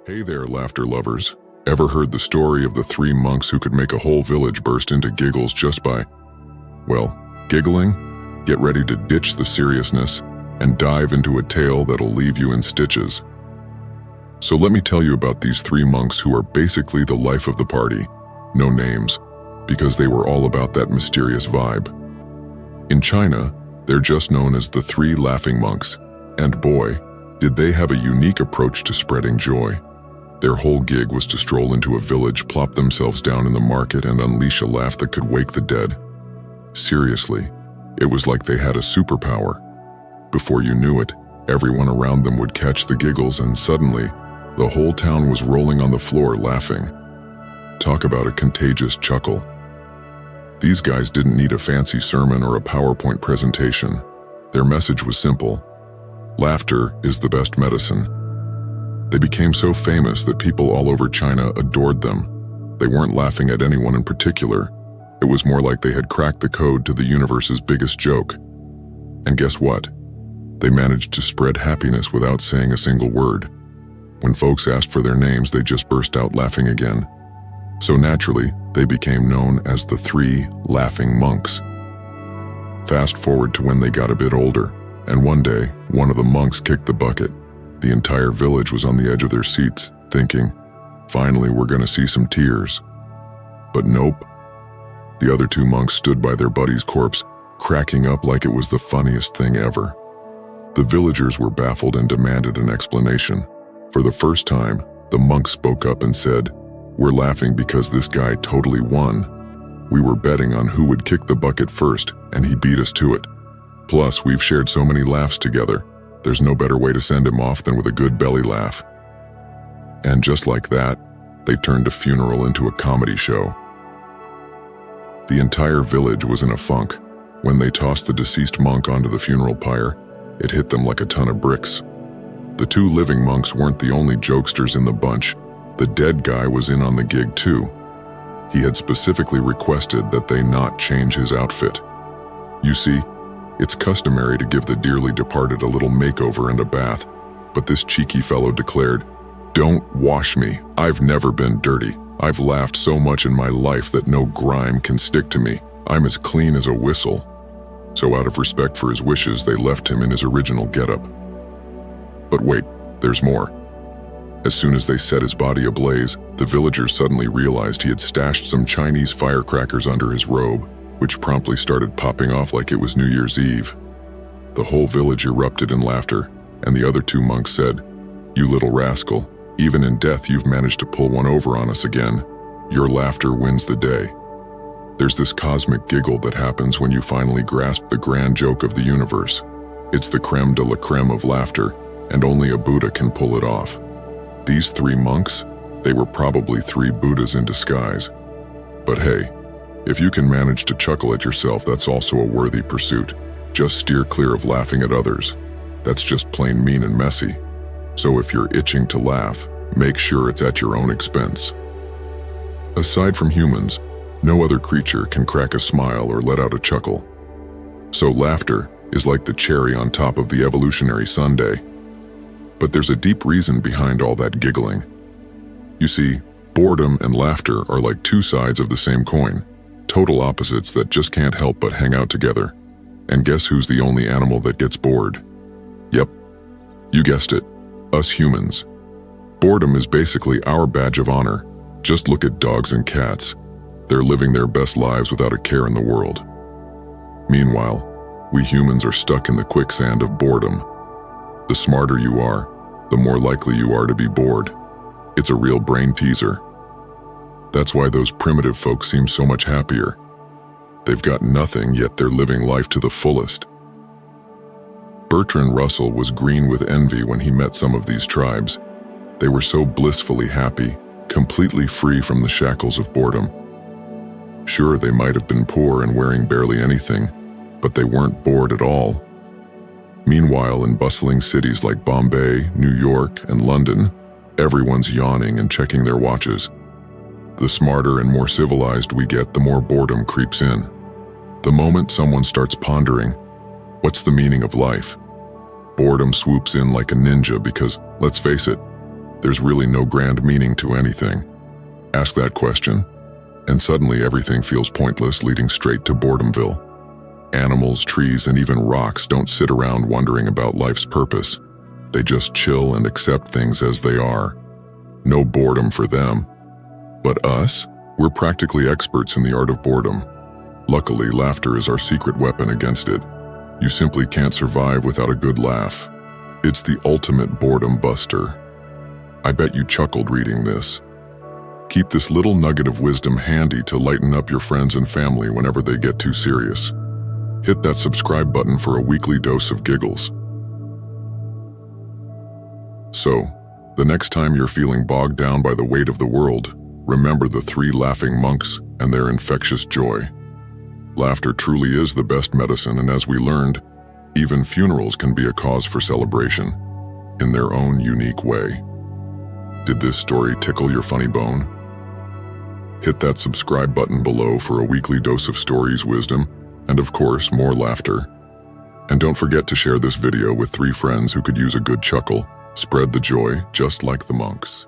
Hey there, laughter lovers. Ever heard the story of the three monks who could make a whole village burst into giggles just by, well, giggling? Get ready to ditch the seriousness and dive into a tale that'll leave you in stitches. So let me tell you about these three monks who are basically the life of the party. No names, because they were all about that mysterious vibe. In China, they're just known as the three laughing monks, and boy, did they have a unique approach to spreading joy. Their whole gig was to stroll into a village, plop themselves down in the market, and unleash a laugh that could wake the dead. Seriously, it was like they had a superpower. Before you knew it, everyone around them would catch the giggles, and suddenly, the whole town was rolling on the floor laughing. Talk about a contagious chuckle. These guys didn't need a fancy sermon or a PowerPoint presentation. Their message was simple: laughter is the best medicine. They became so famous that people all over China adored them. They weren't laughing at anyone in particular. It was more like they had cracked the code to the universe's biggest joke. And guess what? They managed to spread happiness without saying a single word. When folks asked for their names, they just burst out laughing again. So naturally, they became known as the three laughing monks. Fast forward to when they got a bit older, and one day, one of the monks kicked the bucket. The entire village was on the edge of their seats, thinking, finally we're gonna see some tears. But nope. The other two monks stood by their buddy's corpse, cracking up like it was the funniest thing ever. The villagers were baffled and demanded an explanation. For the first time, the monk spoke up and said, "We're laughing because this guy totally won. We were betting on who would kick the bucket first, and he beat us to it. Plus, we've shared so many laughs together. There's no better way to send him off than with a good belly laugh." And just like that, they turned a funeral into a comedy show. The entire village was in a funk. When they tossed the deceased monk onto the funeral pyre, it hit them like a ton of bricks. The two living monks weren't the only jokesters in the bunch. The dead guy was in on the gig too. He had specifically requested that they not change his outfit. You see, it's customary to give the dearly departed a little makeover and a bath, but this cheeky fellow declared, "Don't wash me. I've never been dirty. I've laughed so much in my life that no grime can stick to me. I'm as clean as a whistle." So out of respect for his wishes, they left him in his original getup. But wait, there's more. As soon as they set his body ablaze, the villagers suddenly realized he had stashed some Chinese firecrackers under his robe, which promptly started popping off like it was New Year's Eve. The whole village erupted in laughter, and the other two monks said, "You little rascal, even in death you've managed to pull one over on us again. Your laughter wins the day." There's this cosmic giggle that happens when you finally grasp the grand joke of the universe. It's the creme de la creme of laughter, and only a Buddha can pull it off. These three monks, they were probably three Buddhas in disguise. But hey, if you can manage to chuckle at yourself, that's also a worthy pursuit. Just steer clear of laughing at others. That's just plain mean and messy. So if you're itching to laugh, make sure it's at your own expense. Aside from humans, no other creature can crack a smile or let out a chuckle. So laughter is like the cherry on top of the evolutionary sundae. But there's a deep reason behind all that giggling. You see, boredom and laughter are like two sides of the same coin. Total opposites that just can't help but hang out together. And guess who's the only animal that gets bored? Yep, you guessed it, us humans. Boredom is basically our badge of honor. Just look at dogs and cats. They're living their best lives without a care in the world. Meanwhile, we humans are stuck in the quicksand of boredom. The smarter you are, the more likely you are to be bored. It's a real brain teaser. That's why those primitive folks seem so much happier. They've got nothing, yet they're living life to the fullest. Bertrand Russell was green with envy when he met some of these tribes. They were so blissfully happy, completely free from the shackles of boredom. Sure, they might have been poor and wearing barely anything, but they weren't bored at all. Meanwhile, in bustling cities like Bombay, New York, and London, everyone's yawning and checking their watches. The smarter and more civilized we get, the more boredom creeps in. The moment someone starts pondering, what's the meaning of life? Boredom swoops in like a ninja because, let's face it, There's really no grand meaning to anything. Ask that question, and suddenly everything feels pointless, leading straight to boredomville. Animals, trees, and even rocks don't sit around wondering about life's purpose. They just chill and accept things as they are. No boredom for them. But us? We're practically experts in the art of boredom. Luckily, laughter is our secret weapon against it. You simply can't survive without a good laugh. It's the ultimate boredom buster. I bet you chuckled reading this. Keep this little nugget of wisdom handy to lighten up your friends and family whenever they get too serious. Hit that subscribe button for a weekly dose of giggles. So, the next time you're feeling bogged down by the weight of the world, remember the 3 laughing monks and their infectious joy. Laughter truly is the best medicine, and as we learned, even funerals can be a cause for celebration, in their own unique way. Did this story tickle your funny bone? Hit that subscribe button below for a weekly dose of stories, wisdom, and of course, more laughter. And don't forget to share this video with 3 friends who could use a good chuckle. Spread the joy, just like the monks.